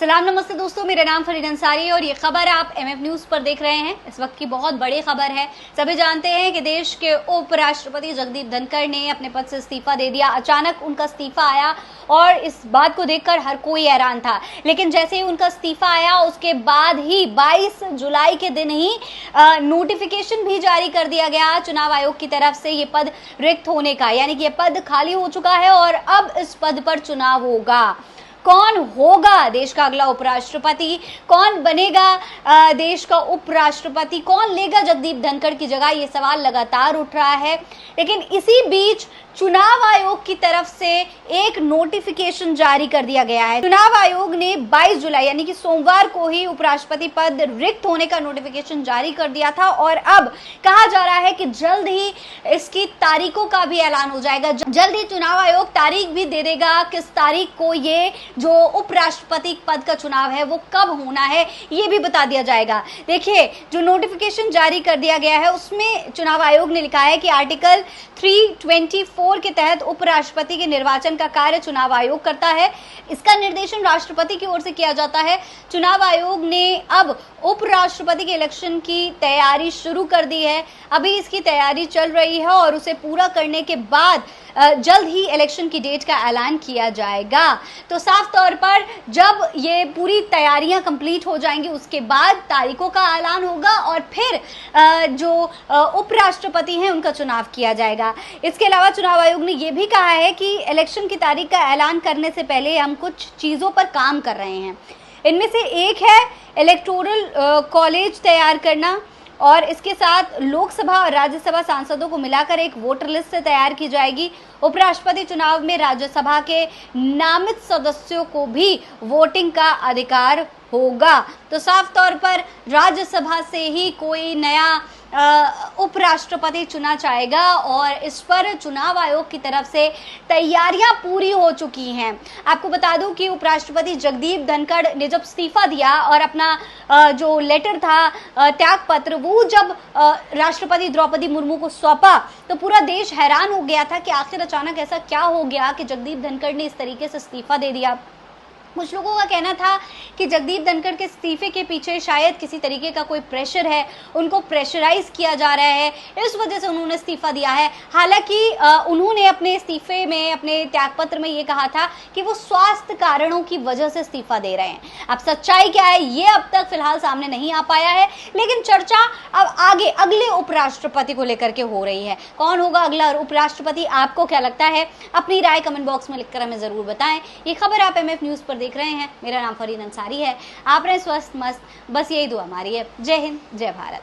सलाम नमस्ते दोस्तों, मेरा नाम फरीद अंसारी है और ये खबर आप एमएफ न्यूज पर देख रहे हैं। इस वक्त की बहुत बड़ी खबर है। सभी जानते हैं कि देश के उपराष्ट्रपति जगदीप धनखड़ ने अपने पद से इस्तीफा दे दिया। अचानक उनका इस्तीफा आया और इस बात को देखकर हर कोई हैरान था। लेकिन जैसे ही उनका इस्तीफा आया उसके बाद ही 22 जुलाई के दिन ही नोटिफिकेशन भी जारी कर दिया गया चुनाव आयोग की तरफ से ये पद रिक्त होने का, यानी कि ये पद खाली हो चुका है और अब इस पद पर चुनाव होगा। कौन होगा देश का अगला उपराष्ट्रपति, कौन बनेगा देश का उपराष्ट्रपति, कौन लेगा जगदीप धनखड़ की जगह, ये सवाल लगातार उठ रहा है। लेकिन इसी बीच चुनाव आयोग की तरफ से एक नोटिफिकेशन जारी कर दिया गया है। चुनाव आयोग ने 22 जुलाई यानी कि सोमवार को ही उपराष्ट्रपति पद रिक्त होने का नोटिफिकेशन जारी कर दिया था और अब कहा जा रहा है कि जल्द ही इसकी तारीखों का भी ऐलान हो जाएगा। जल्द ही चुनाव आयोग तारीख भी दे देगा किस तारीख को ये जो उपराष्ट्रपति पद का चुनाव है वो कब होना है, ये भी बता दिया जाएगा। देखिए, जो नोटिफिकेशन जारी कर दिया गया है उसमें चुनाव आयोग ने लिखा है कि आर्टिकल 324 के तहत उपराष्ट्रपति के निर्वाचन का कार्य चुनाव आयोग करता है। इसका निर्देशन राष्ट्रपति की ओर से किया जाता है। चुनाव आयोग ने अब उपराष्ट्रपति के इलेक्शन की तैयारी शुरू कर दी है। अभी इसकी तैयारी चल रही है और उसे पूरा करने के बाद जल्द ही इलेक्शन की डेट का ऐलान किया जाएगा। तो साफ तौर पर जब ये पूरी तैयारियां कंप्लीट हो जाएंगी उसके बाद तारीखों का ऐलान होगा और फिर जो उपराष्ट्रपति हैं उनका चुनाव किया जाएगा। इसके अलावा चुनाव आयोग ने यह भी कहा है कि इलेक्शन की तारीख का ऐलान करने से पहले हम कुछ चीज़ों पर काम कर रहे हैं। इनमें से एक है इलेक्टोरल कॉलेज तैयार करना और इसके साथ लोकसभा और राज्यसभा सांसदों को मिलाकर एक वोटर लिस्ट से तैयार की जाएगी। उपराष्ट्रपति चुनाव में राज्यसभा के नामित सदस्यों को भी वोटिंग का अधिकार होगा। तो साफ तौर पर राज्यसभा से ही कोई नया उपराष्ट्रपति चुना जाएगा और इस पर चुनाव आयोग की तरफ से तैयारियां पूरी हो चुकी हैं। आपको बता दूं कि उपराष्ट्रपति जगदीप धनखड़ ने जब इस्तीफा दिया और अपना जो लेटर था त्याग पत्र वो जब राष्ट्रपति द्रौपदी मुर्मू को सौंपा तो पूरा देश हैरान हो गया था कि आखिर अचानक ऐसा क्या हो गया कि जगदीप धनखड़ ने इस तरीके से इस्तीफा दे दिया। कुछ लोगों का कहना था कि जगदीप धनखड़ के इस्तीफे के पीछे शायद किसी तरीके का कोई प्रेशर है, उनको प्रेशराइज किया जा रहा है, इस वजह से उन्होंने इस्तीफा दिया है। हालांकि उन्होंने अपने इस्तीफे में, अपने त्यागपत्र में ये कहा था कि वो स्वास्थ्य कारणों की वजह से इस्तीफा दे रहे हैं। अब सच्चाई क्या है ये अब तक फिलहाल सामने नहीं आ पाया है, लेकिन चर्चा अब आगे अगले उपराष्ट्रपति को लेकर के हो रही है। कौन होगा अगला उपराष्ट्रपति, आपको क्या लगता है? अपनी राय कमेंट बॉक्स में लिखकर हमें जरूर बताएं। ये खबर आप एमएफ न्यूज पर देख रहे हैं। मेरा नाम फरीद अंसारी है। आप रहे स्वस्थ मस्त, बस यही दुआ हमारी है। जय हिंद, जय भारत।